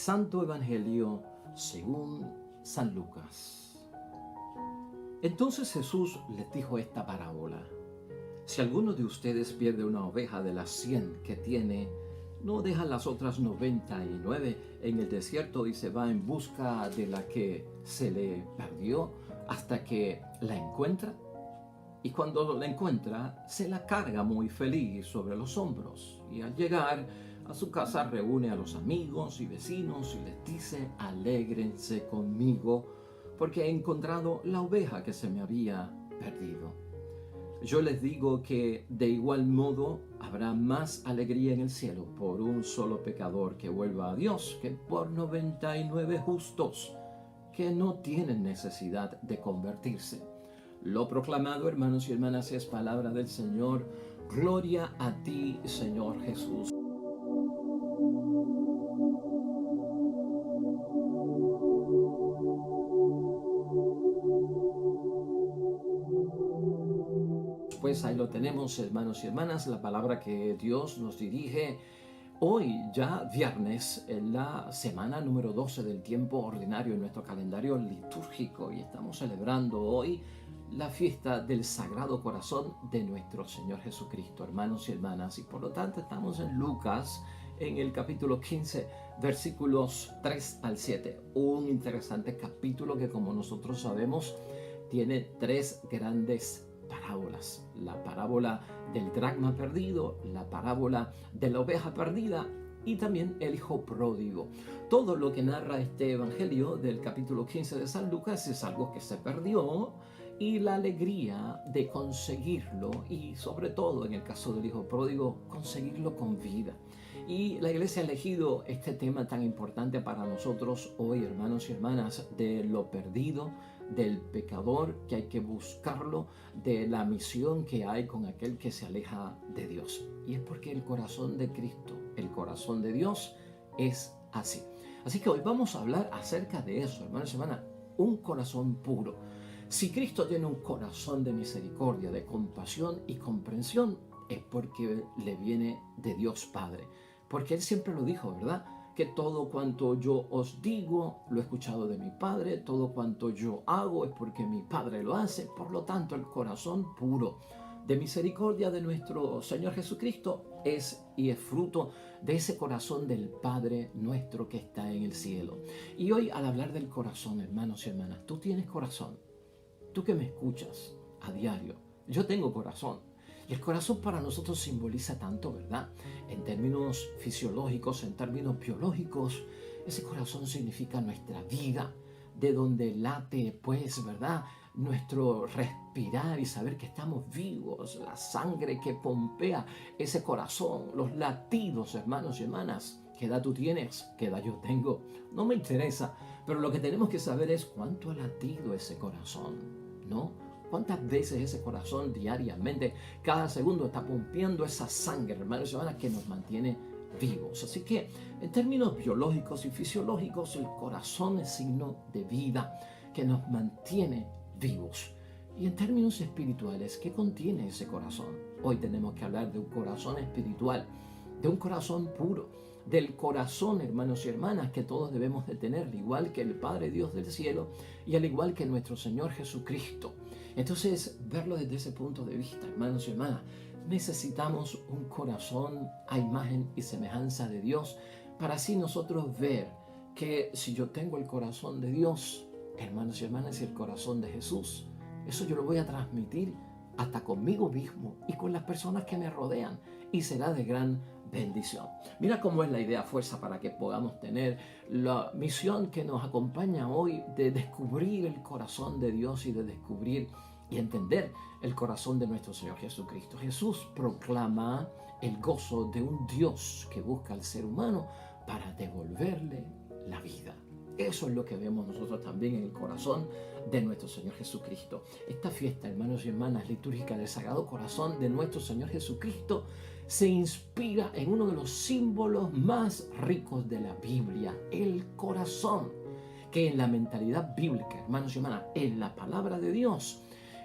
Santo Evangelio según San Lucas. Entonces Jesús les dijo esta parábola: si alguno de ustedes pierde una oveja de las 100 que tiene, ¿no deja las otras 99 en el desierto y se va en busca de la que se le perdió hasta que la encuentra? Y cuando la encuentra, se la carga muy feliz sobre los hombros. Y al llegar a su casa reúne a los amigos y vecinos y les dice: alégrense conmigo, porque he encontrado la oveja que se me había perdido. Yo les digo que de igual modo habrá más alegría en el cielo por un solo pecador que vuelva a Dios que por 99 justos que no tienen necesidad de convertirse. Lo proclamado, hermanos y hermanas, es palabra del Señor. Gloria a ti, Señor Jesús. Pues ahí lo tenemos, hermanos y hermanas, la palabra que Dios nos dirige hoy, ya viernes, en la semana número 12 del tiempo ordinario en nuestro calendario litúrgico, y estamos celebrando hoy la fiesta del Sagrado Corazón de nuestro Señor Jesucristo, hermanos y hermanas, y por lo tanto estamos en Lucas, en el capítulo 15, versículos 3 al 7, un interesante capítulo que, como nosotros sabemos, tiene tres grandes parábolas: la parábola del dracma perdido, la parábola de la oveja perdida y también el hijo pródigo. Todo lo que narra este evangelio del capítulo 15 de San Lucas es algo que se perdió, y la alegría de conseguirlo, y sobre todo en el caso del hijo pródigo, conseguirlo con vida. Y la Iglesia ha elegido este tema tan importante para nosotros hoy, hermanos y hermanas, de lo perdido, del pecador que hay que buscarlo, de la misión que hay con aquel que se aleja de Dios. Y es porque el corazón de Cristo, el corazón de Dios, es así. Así que hoy vamos a hablar acerca de eso, hermanos y hermanas, un corazón puro. Si Cristo tiene un corazón de misericordia, de compasión y comprensión, es porque le viene de Dios Padre. Porque Él siempre lo dijo, ¿verdad? Que todo cuanto yo os digo, lo he escuchado de mi Padre, todo cuanto yo hago es porque mi Padre lo hace. Por lo tanto, el corazón puro de misericordia de nuestro Señor Jesucristo es y es fruto de ese corazón del Padre nuestro que está en el cielo. Y hoy, al hablar del corazón, hermanos y hermanas, tú tienes corazón. Tú que me escuchas a diario, yo tengo corazón. Y el corazón para nosotros simboliza tanto, ¿verdad? En términos fisiológicos, en términos biológicos, ese corazón significa nuestra vida, de donde late, pues, ¿verdad?, nuestro respirar y saber que estamos vivos, la sangre que pompea ese corazón, los latidos, hermanos y hermanas. ¿Qué edad tú tienes? ¿Qué edad yo tengo? No me interesa, pero lo que tenemos que saber es cuánto ha latido ese corazón, ¿no? ¿Cuántas veces ese corazón diariamente, cada segundo, está pompeando esa sangre, hermanos y hermanas, que nos mantiene vivos? Así que, en términos biológicos y fisiológicos, el corazón es signo de vida que nos mantiene vivos. Y en términos espirituales, ¿qué contiene ese corazón? Hoy tenemos que hablar de un corazón espiritual, de un corazón puro, del corazón, hermanos y hermanas, que todos debemos de tener, al igual que el Padre Dios del cielo y al igual que nuestro Señor Jesucristo. Entonces, verlo desde ese punto de vista, hermanos y hermanas, necesitamos un corazón a imagen y semejanza de Dios, para así nosotros ver que si yo tengo el corazón de Dios, hermanos y hermanas, y el corazón de Jesús, eso yo lo voy a transmitir hasta conmigo mismo y con las personas que me rodean, y será de gran bendición. Mira cómo es la idea fuerza para que podamos tener la misión que nos acompaña hoy de descubrir el corazón de Dios y de descubrir y entender el corazón de nuestro Señor Jesucristo. Jesús proclama el gozo de un Dios que busca al ser humano para devolverle la vida. Eso es lo que vemos nosotros también en el corazón de nuestro Señor Jesucristo. Esta fiesta, hermanos y hermanas, litúrgica del Sagrado Corazón de nuestro Señor Jesucristo se inspira en uno de los símbolos más ricos de la Biblia, el corazón, que en la mentalidad bíblica, hermanos y hermanas, en la palabra de Dios,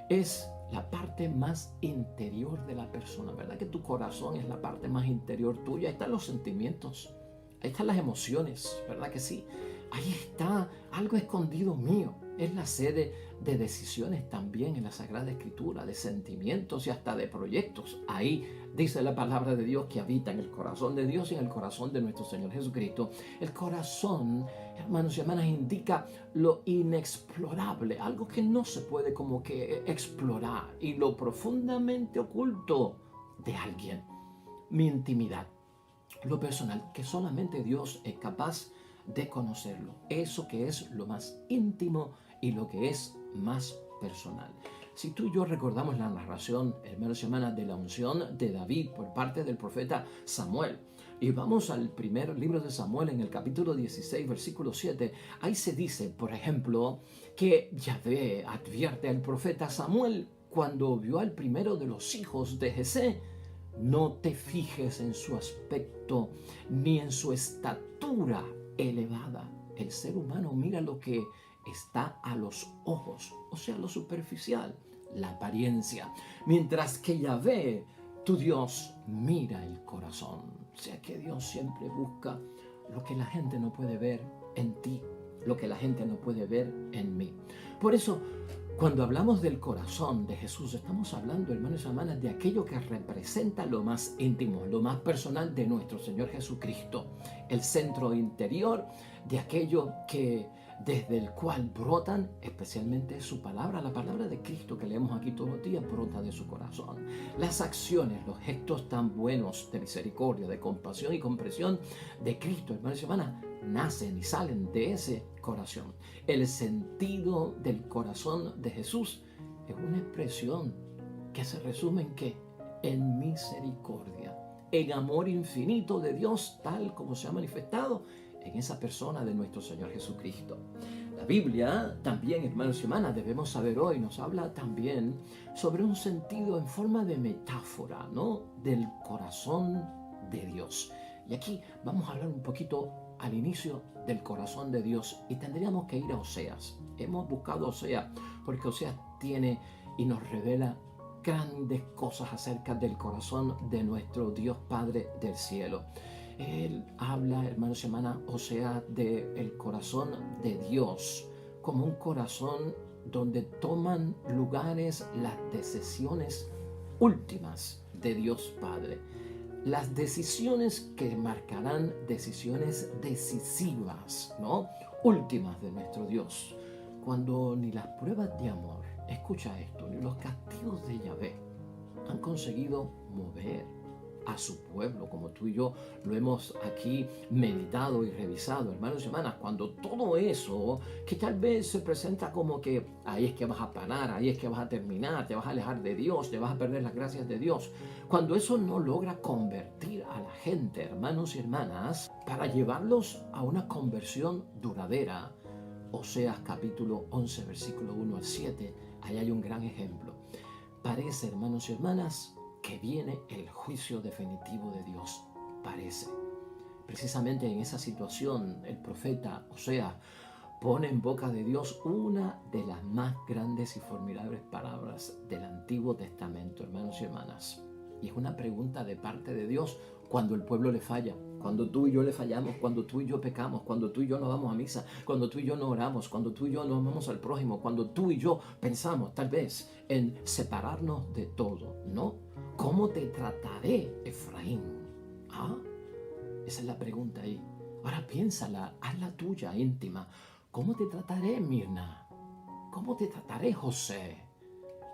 es la parte más interior de la persona, ¿verdad? Que tu corazón es la parte más interior tuya. Ahí están los sentimientos, Ahí están las emociones, ¿verdad que sí? Ahí está algo escondido mío. Es la sede de decisiones también en la Sagrada Escritura, de sentimientos y hasta de proyectos. Ahí dice la palabra de Dios que habita en el corazón de Dios y en el corazón de nuestro Señor Jesucristo. El corazón, hermanos y hermanas, indica lo inexplorable, algo que no se puede como que explorar, y lo profundamente oculto de alguien. Mi intimidad, lo personal, que solamente Dios es capaz de conocerlo. Eso que es lo más íntimo y lo que es más personal. Si tú y yo recordamos la narración, hermanos y hermanas, de la unción de David por parte del profeta Samuel, y vamos al primer libro de Samuel en el capítulo 16, versículo 7, ahí se dice, por ejemplo, que Yahvé advierte al profeta Samuel cuando vio al primero de los hijos de Jesé: no te fijes en su aspecto ni en su estatura elevada. El ser humano mira lo que está a los ojos, o sea, lo superficial, la apariencia, mientras que Yahvé, tu Dios, mira el corazón. O sea que Dios siempre busca lo que la gente no puede ver en ti, lo que la gente no puede ver en mí. Por eso, cuando hablamos del corazón de Jesús, estamos hablando, hermanos y hermanas, de aquello que representa lo más íntimo, lo más personal de nuestro Señor Jesucristo, el centro interior de aquello que desde el cual brotan especialmente su palabra, la palabra de Cristo que leemos aquí todos los días, brota de su corazón. Las acciones, los gestos tan buenos de misericordia, de compasión y comprensión de Cristo, hermanos y hermanas, nacen y salen de ese corazón. El sentido del corazón de Jesús es una expresión que se resume en ¿qué? En misericordia, en amor infinito de Dios, tal como se ha manifestado en esa persona de nuestro Señor Jesucristo. La Biblia también, hermanos y hermanas, debemos saber hoy, nos habla también sobre un sentido en forma de metáfora, ¿no? Del corazón de Dios. Y aquí vamos a hablar un poquito al inicio del corazón de Dios, y tendríamos que ir a Oseas. Hemos buscado Oseas porque Oseas tiene y nos revela grandes cosas acerca del corazón de nuestro Dios Padre del cielo. Él habla, hermanos y hermanas, Oseas, del corazón de Dios como un corazón donde toman lugares las decisiones últimas de Dios Padre. Las decisiones que marcarán decisiones decisivas, ¿no? Últimas de nuestro Dios. Cuando ni las pruebas de amor, escucha esto, ni los castigos de Yahvé han conseguido mover a su pueblo, como tú y yo lo hemos aquí meditado y revisado, hermanos y hermanas. Cuando todo eso que tal vez se presenta como que ahí es que vas a parar, ahí es que vas a terminar, te vas a alejar de Dios, te vas a perder las gracias de Dios, cuando eso no logra convertir a la gente, hermanos y hermanas, para llevarlos a una conversión duradera, Oseas capítulo 11, versículo 1 al 7, ahí hay un gran ejemplo. Parece, hermanos y hermanas, que viene el juicio definitivo de Dios. Parece. Precisamente en esa situación, el profeta Oseas pone en boca de Dios una de las más grandes y formidables palabras del Antiguo Testamento, hermanos y hermanas. Y es una pregunta de parte de Dios cuando el pueblo le falla, cuando tú y yo le fallamos, cuando tú y yo pecamos, cuando tú y yo no vamos a misa, cuando tú y yo no oramos, cuando tú y yo no amamos al prójimo, cuando tú y yo pensamos tal vez en separarnos de todo, ¿no? ¿Cómo te trataré, Efraín? ¿Ah? Esa es la pregunta ahí. Ahora piénsala, hazla tuya, íntima. ¿Cómo te trataré, Mirna? ¿Cómo te trataré, José?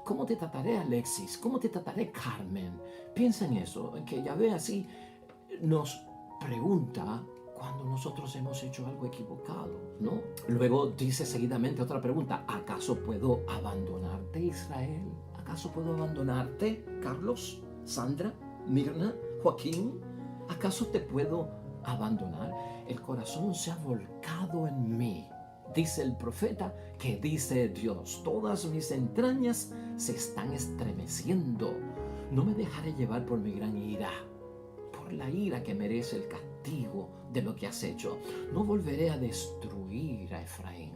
¿Cómo te trataré, Alexis? ¿Cómo te trataré, Carmen? Piensa en eso, que Yahvé así nos pregunta cuando nosotros hemos hecho algo equivocado, ¿no? Luego dice seguidamente otra pregunta: ¿acaso puedo abandonarte, Israel? ¿Acaso puedo abandonarte, Carlos, Sandra, Mirna, Joaquín? ¿Acaso te puedo abandonar? El corazón se ha volcado en mí. Dice el profeta que dice Dios: todas mis entrañas se están estremeciendo. No me dejaré llevar por mi gran ira, por la ira que merece el castigo de lo que has hecho. No volveré a destruir a Efraín.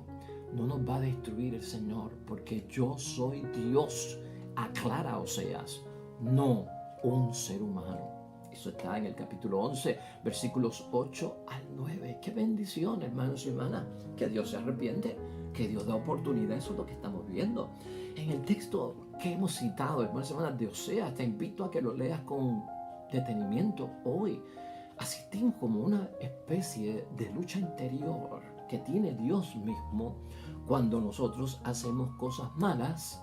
No nos va a destruir el Señor, porque yo soy Dios, aclara Oseas, no un ser humano. Eso está en el capítulo 11, versículos 8 al 9. ¡Qué bendición, hermanos y hermanas! Que Dios se arrepiente, que Dios da oportunidad. Eso es lo que estamos viendo. En el texto que hemos citado, hermanos y hermanas, de Oseas, te invito a que lo leas con detenimiento hoy. Asistimos como una especie de lucha interior que tiene Dios mismo cuando nosotros hacemos cosas malas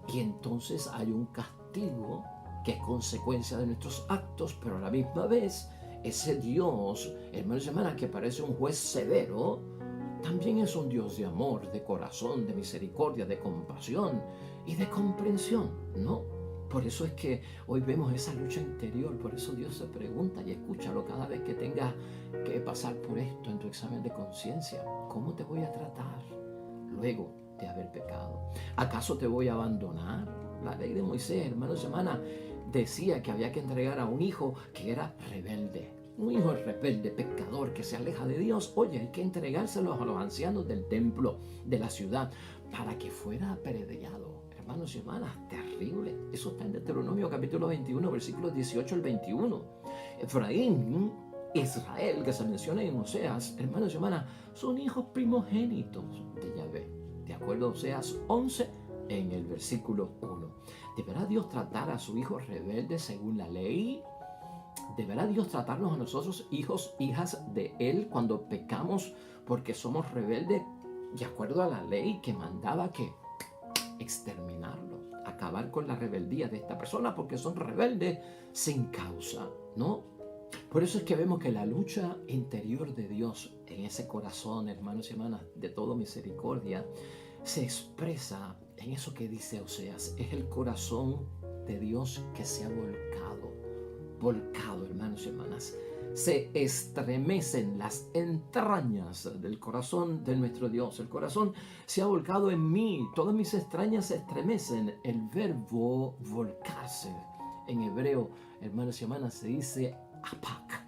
y entonces hay un castigo que es consecuencia de nuestros actos, pero a la misma vez ese Dios, hermanos y hermanas, que parece un juez severo, también es un Dios de amor, de corazón, de misericordia, de compasión y de comprensión, ¿no? Por eso es que hoy vemos esa lucha interior, por eso Dios se pregunta y escúchalo cada vez que tengas que pasar por esto en tu examen de conciencia. ¿Cómo te voy a tratar luego de haber pecado? ¿Acaso te voy a abandonar? La ley de Moisés, hermanos y hermanas, decía que había que entregar a un hijo que era rebelde. Un hijo rebelde, pecador, que se aleja de Dios. Oye, hay que entregárselos a los ancianos del templo, de la ciudad, para que fuera apedreado. Hermanos y hermanas, terrible. Eso está en Deuteronomio capítulo 21, versículos 18 al 21. Efraín, Israel, que se menciona en Oseas, hermanos y hermanas, son hijos primogénitos de Yahvé. De acuerdo a Oseas 11, en el versículo 1. ¿Deberá Dios tratar a su hijo rebelde según la ley? ¿Deberá Dios tratarnos a nosotros, hijos, hijas de Él, cuando pecamos porque somos rebeldes, de acuerdo a la ley que mandaba que exterminarlo, acabar con la rebeldía de esta persona porque son rebeldes sin causa, ¿no? Por eso es que vemos que la lucha interior de Dios en ese corazón, hermanos y hermanas, de toda misericordia, se expresa en eso que dice Oseas. Es el corazón de Dios que se ha volcado, hermanos y hermanas. Se estremecen las entrañas del corazón de nuestro Dios. El corazón se ha volcado en mí. Todas mis entrañas se estremecen. El verbo volcarse en hebreo, hermanos y hermanas, se dice apak.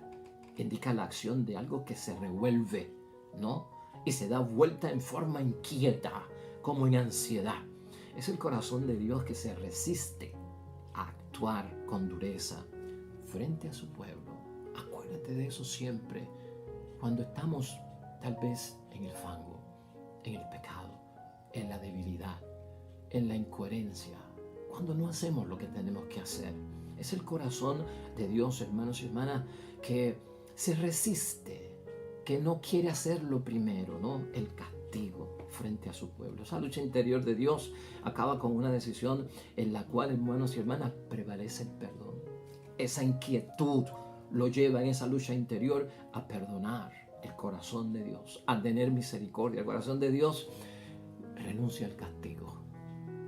Indica la acción de algo que se revuelve, ¿no? Y se da vuelta en forma inquieta, como en ansiedad. Es el corazón de Dios que se resiste a actuar con dureza frente a su pueblo. Acuérdate de eso siempre, cuando estamos tal vez en el fango, en el pecado, en la debilidad, en la incoherencia, cuando no hacemos lo que tenemos que hacer. Es el corazón de Dios, hermanos y hermanas, que se resiste, que no quiere hacerlo primero, ¿no? El castigo frente a su pueblo. Esa lucha interior de Dios acaba con una decisión en la cual, hermanos y hermanas, prevalece el perdón. Esa inquietud lo lleva en esa lucha interior a perdonar. El corazón de Dios, a tener misericordia. El corazón de Dios renuncia al castigo.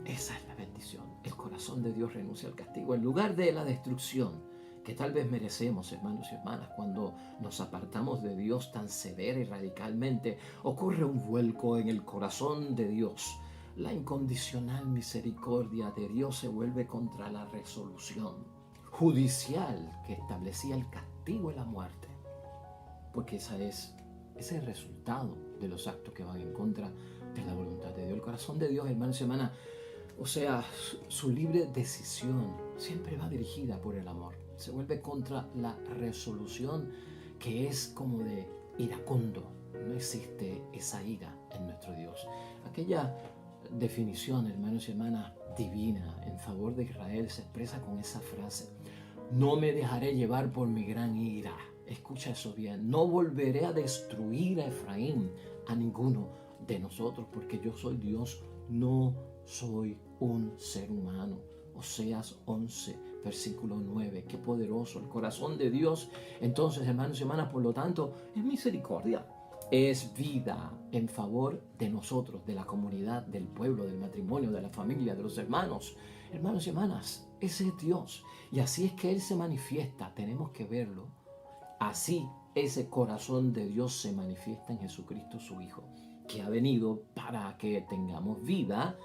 Esa es la bendición. El corazón de Dios renuncia al castigo. En lugar de la destrucción que tal vez merecemos, hermanos y hermanas, cuando nos apartamos de Dios tan severa y radicalmente, ocurre un vuelco en el corazón de Dios. La incondicional misericordia de Dios se vuelve contra la resolución judicial que establecía el castigo y la muerte, porque ese es el resultado de los actos que van en contra de la voluntad de Dios. El corazón de Dios, hermanos y hermanas, o sea, su libre decisión siempre va dirigida por el amor. Se vuelve contra la resolución que es como de iracundo. No existe esa ira en nuestro Dios. Aquella definición, hermanos y hermanas, divina en favor de Israel se expresa con esa frase: no me dejaré llevar por mi gran ira. Escucha eso bien. No volveré a destruir a Efraín, a ninguno de nosotros, porque yo soy Dios, no soy un ser humano. Oseas 11, versículo 9. Qué poderoso el corazón de Dios. Entonces, hermanos y hermanas, por lo tanto, es misericordia. Es vida en favor de nosotros, de la comunidad, del pueblo, del matrimonio, de la familia, de los hermanos. Hermanos y hermanas, ese es Dios. Y así es que Él se manifiesta. Tenemos que verlo. Así ese corazón de Dios se manifiesta en Jesucristo, su Hijo, que ha venido para que tengamos vida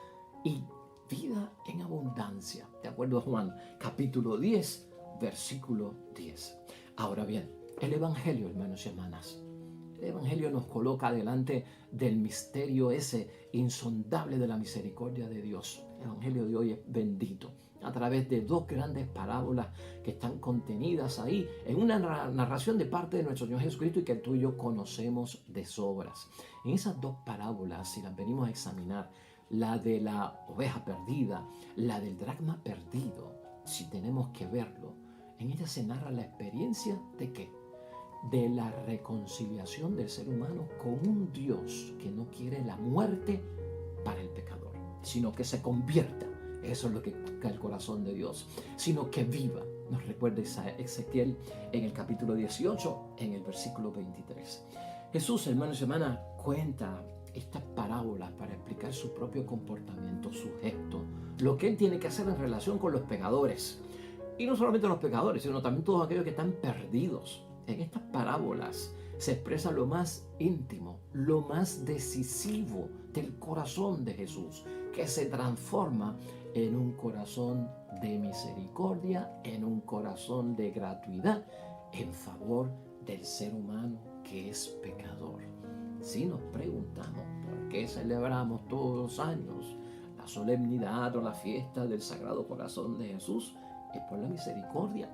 y vida en abundancia. De acuerdo a Juan, capítulo 10, versículo 10. Ahora bien, el Evangelio, hermanos y hermanas, El Evangelio nos coloca delante del misterio ese insondable de la misericordia de Dios. El Evangelio de hoy es bendito a través de dos grandes parábolas que están contenidas ahí en una narración de parte de nuestro Señor Jesucristo y que tú y yo conocemos de sobras. En esas dos parábolas, si las venimos a examinar, la de la oveja perdida, la del dracma perdido, si tenemos que verlo, en ella se narra la experiencia de ¿qué? De la reconciliación del ser humano con un Dios que no quiere la muerte para el pecador, sino que se convierta. Eso es lo que busca el corazón de Dios, sino que viva. Nos recuerda Ezequiel en el capítulo 18, en el versículo 23. Jesús, hermanos y hermanas, cuenta estas parábolas para explicar su propio comportamiento, su gesto, lo que Él tiene que hacer en relación con los pecadores. Y no solamente los pecadores, sino también todos aquellos que están perdidos. En estas parábolas se expresa lo más íntimo, lo más decisivo del corazón de Jesús, que se transforma en un corazón de misericordia, en un corazón de gratuidad, en favor del ser humano que es pecador. Si nos preguntamos por qué celebramos todos los años la solemnidad o la fiesta del Sagrado Corazón de Jesús, es por la misericordia,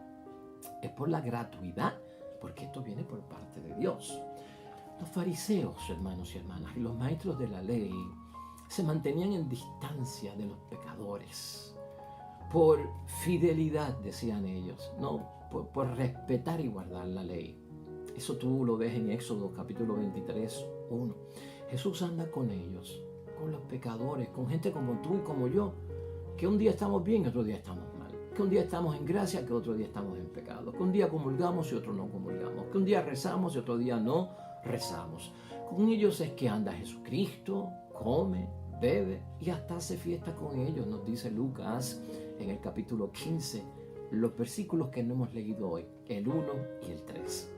es por la gratuidad, porque esto viene por parte de Dios. Los fariseos, hermanos y hermanas, y los maestros de la ley se mantenían en distancia de los pecadores por fidelidad, decían ellos, no por respetar y guardar la ley. Eso tú lo ves en Éxodo capítulo 23, 1. Jesús anda con ellos, con los pecadores, con gente como tú y como yo, que un día estamos bien y otro día estamos mal, que un día estamos en gracia, que otro día estamos en pecado, que un día comulgamos y otro no comulgamos, que un día rezamos y otro día no rezamos. Con ellos es que anda Jesucristo, come, bebe y hasta hace fiesta con ellos, nos dice Lucas en el capítulo 15, los versículos que no hemos leído hoy, el 1 y el 3.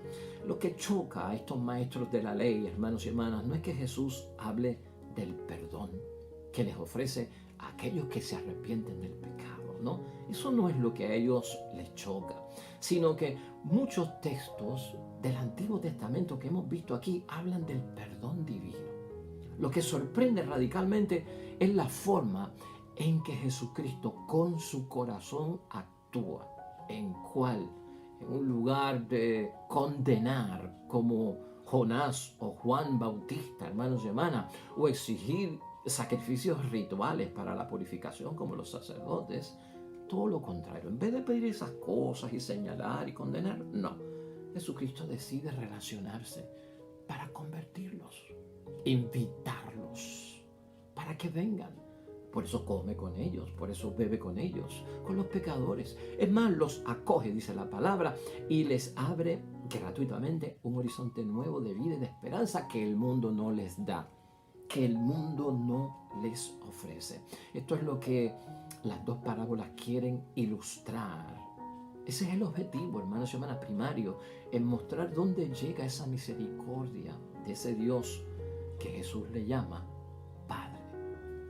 Lo que choca a estos maestros de la ley, hermanos y hermanas, no es que Jesús hable del perdón que les ofrece a aquellos que se arrepienten del pecado, ¿no? Eso no es lo que a ellos les choca, sino que muchos textos del Antiguo Testamento que hemos visto aquí hablan del perdón divino. Lo que sorprende radicalmente es la forma en que Jesucristo con su corazón actúa, en un lugar de condenar como Jonás o Juan Bautista, hermanos y hermanas, o exigir sacrificios rituales para la purificación como los sacerdotes, todo lo contrario. En vez de pedir esas cosas y señalar y condenar, no. Jesucristo decide relacionarse para convertirlos, invitarlos para que vengan. Por eso come con ellos, por eso bebe con ellos, con los pecadores. Es más, los acoge, dice la palabra, y les abre gratuitamente un horizonte nuevo de vida y de esperanza que el mundo no les da, que el mundo no les ofrece. Esto es lo que las dos parábolas quieren ilustrar. Ese es el objetivo, hermanos y hermanas, primario, en mostrar dónde llega esa misericordia de ese Dios que Jesús le llama Padre,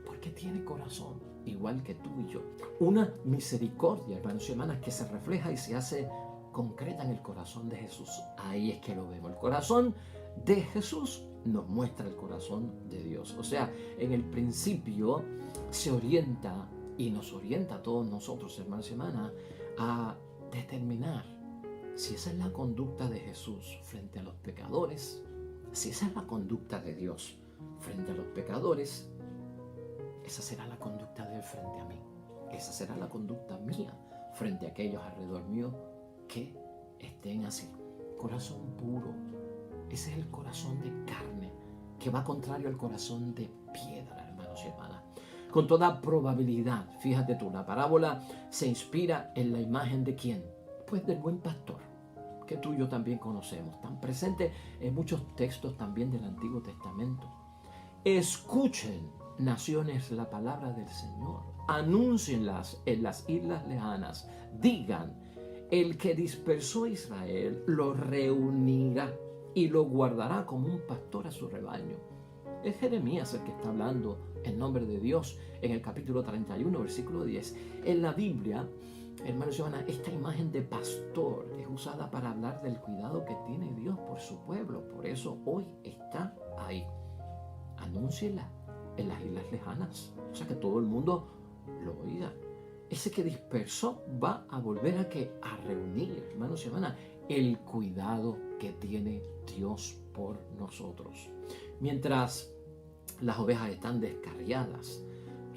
porque tiene corazón igual que tú y yo. Una misericordia, hermanos y hermanas, que se refleja y se hace concreta en el corazón de Jesús. Ahí es que lo vemos. El corazón de Jesús nos muestra el corazón de Dios. O sea, en el principio se orienta y nos orienta a todos nosotros, hermanos y hermanas, a determinar si esa es la conducta de Jesús frente a los pecadores, si esa es la conducta de Dios frente a los pecadores, esa será la conducta de Él frente a mí. Esa será la conducta mía frente a aquellos alrededor mío que estén así. Corazón puro. Ese es el corazón de carne que va contrario al corazón de piedra, hermanos y hermanas. Con toda probabilidad, fíjate tú, la parábola se inspira en la imagen de ¿quién? Pues del buen pastor, que tú y yo también conocemos, tan presente en muchos textos también del Antiguo Testamento. Escuchen, naciones, la palabra del Señor. Anúncienlas en las islas lejanas. Digan, el que dispersó a Israel lo reunirá y lo guardará como un pastor a su rebaño. Es Jeremías el que está hablando en nombre de Dios en el capítulo 31, versículo 10. En la Biblia, hermanos y hermanas, esta imagen de pastor es usada para hablar del cuidado que tiene Dios por su pueblo. Por eso hoy está ahí. Anúnciela en las islas lejanas, o sea que todo el mundo lo oiga. Ese que dispersó va a volver a reunir, hermanos y hermanas, el cuidado que tiene Dios por nosotros. Mientras las ovejas están descarriadas,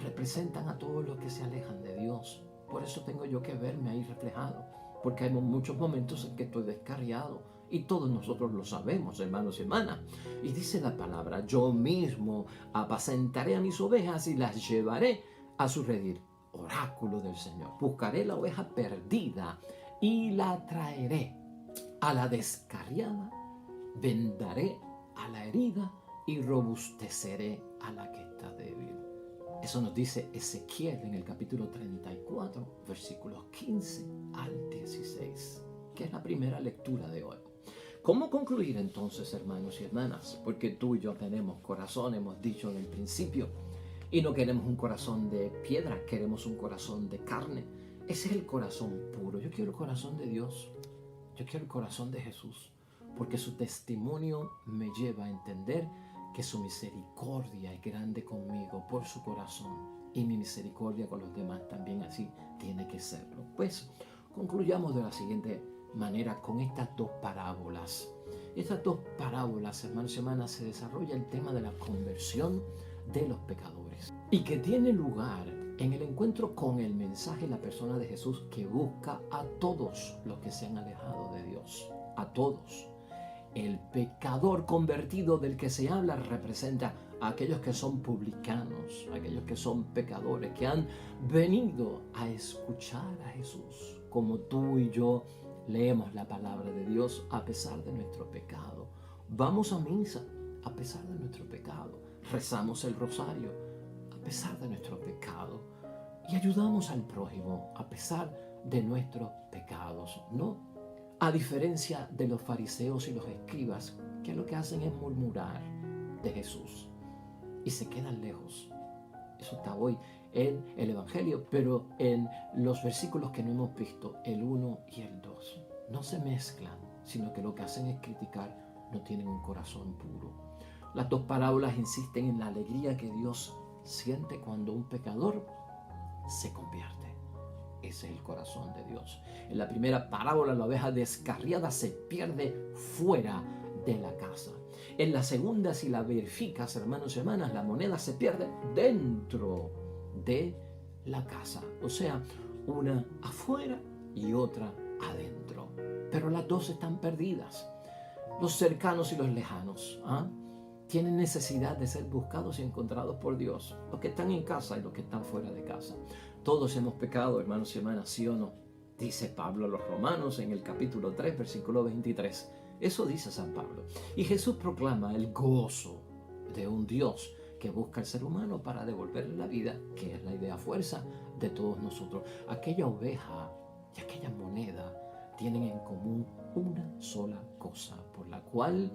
representan a todos los que se alejan de Dios. Por eso tengo yo que verme ahí reflejado, porque hay muchos momentos en que estoy descarriado y todos nosotros lo sabemos, hermanos y hermanas. Y dice la palabra: yo mismo apacentaré a mis ovejas y las llevaré a su redil. Oráculo del Señor. Buscaré la oveja perdida y la traeré. A la descarriada vendaré a la herida y robusteceré a la que está débil. Eso nos dice Ezequiel en el capítulo 34, versículos 15 al 16, que es la primera lectura de hoy. ¿Cómo concluir entonces, hermanos y hermanas? Porque tú y yo tenemos corazón, hemos dicho en el principio, y no queremos un corazón de piedra, queremos un corazón de carne. Ese es el corazón puro. Yo quiero el corazón de Dios. Yo quiero el corazón de Jesús, porque su testimonio me lleva a entender que su misericordia es grande conmigo por su corazón, y mi misericordia con los demás también así tiene que serlo. Pues concluyamos de la siguiente manera con estas dos parábolas. Estas dos parábolas, hermanos y hermanas, se desarrolla el tema de la conversión de los pecadores y que tiene lugar en el encuentro con el mensaje y la persona de Jesús, que busca a todos los que se han alejado de Dios, a todos. El pecador convertido del que se habla representa a aquellos que son publicanos, aquellos que son pecadores, que han venido a escuchar a Jesús, como tú y yo leemos la palabra de Dios a pesar de nuestro pecado. Vamos a misa a pesar de nuestro pecado. Rezamos el rosario a pesar de nuestro pecado. Y ayudamos al prójimo a pesar de nuestros pecados, ¿no? A diferencia de los fariseos y los escribas, que lo que hacen es murmurar de Jesús y se quedan lejos. Eso está hoy en el Evangelio, pero en los versículos que no hemos visto, el 1 y el 2, no se mezclan, sino que lo que hacen es criticar, no tienen un corazón puro. Las dos parábolas insisten en la alegría que Dios siente cuando un pecador se convierte. Ese es el corazón de Dios. En la primera parábola, la oveja descarriada se pierde fuera de la casa. En la segunda, si la verificas, hermanos y hermanas, la moneda se pierde dentro de la casa. O sea, una afuera y otra adentro. Pero las dos están perdidas. Los cercanos y los lejanos tienen necesidad de ser buscados y encontrados por Dios. Los que están en casa y los que están fuera de casa. Todos hemos pecado, hermanos y hermanas, ¿sí o no? Dice Pablo a los Romanos en el capítulo 3, versículo 23. Eso dice San Pablo. Y Jesús proclama el gozo de un Dios que busca al ser humano para devolverle la vida, que es la idea fuerza de todos nosotros. Aquella oveja y aquella moneda tienen en común una sola cosa, por la cual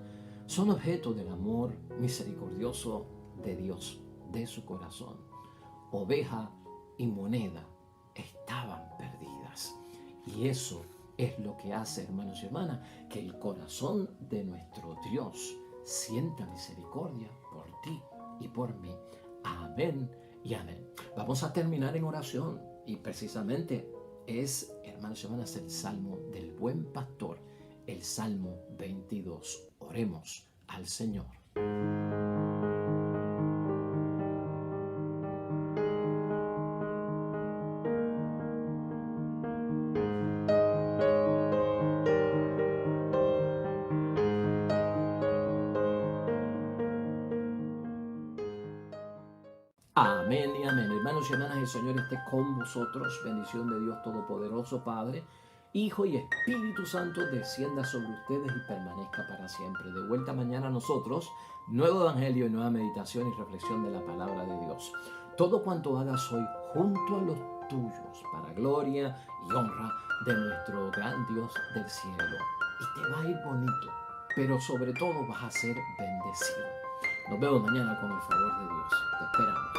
son objeto del amor misericordioso de Dios, de su corazón. Oveja y moneda estaban perdidas. Y eso es lo que hace, hermanos y hermanas, que el corazón de nuestro Dios sienta misericordia por ti y por mí. Amén y amén. Vamos a terminar en oración y precisamente es, hermanos y hermanas, el Salmo del Buen Pastor, el Salmo 22. Oremos al Señor. Amén y amén. Hermanos y hermanas, el Señor esté con vosotros. Bendición de Dios Todopoderoso, Padre, Hijo y Espíritu Santo, descienda sobre ustedes y permanezca para siempre. De vuelta mañana a nosotros, nuevo evangelio y nueva meditación y reflexión de la palabra de Dios. Todo cuanto hagas hoy junto a los tuyos, para gloria y honra de nuestro gran Dios del cielo. Y te va a ir bonito, pero sobre todo vas a ser bendecido. Nos vemos mañana con el favor de Dios. Te esperamos.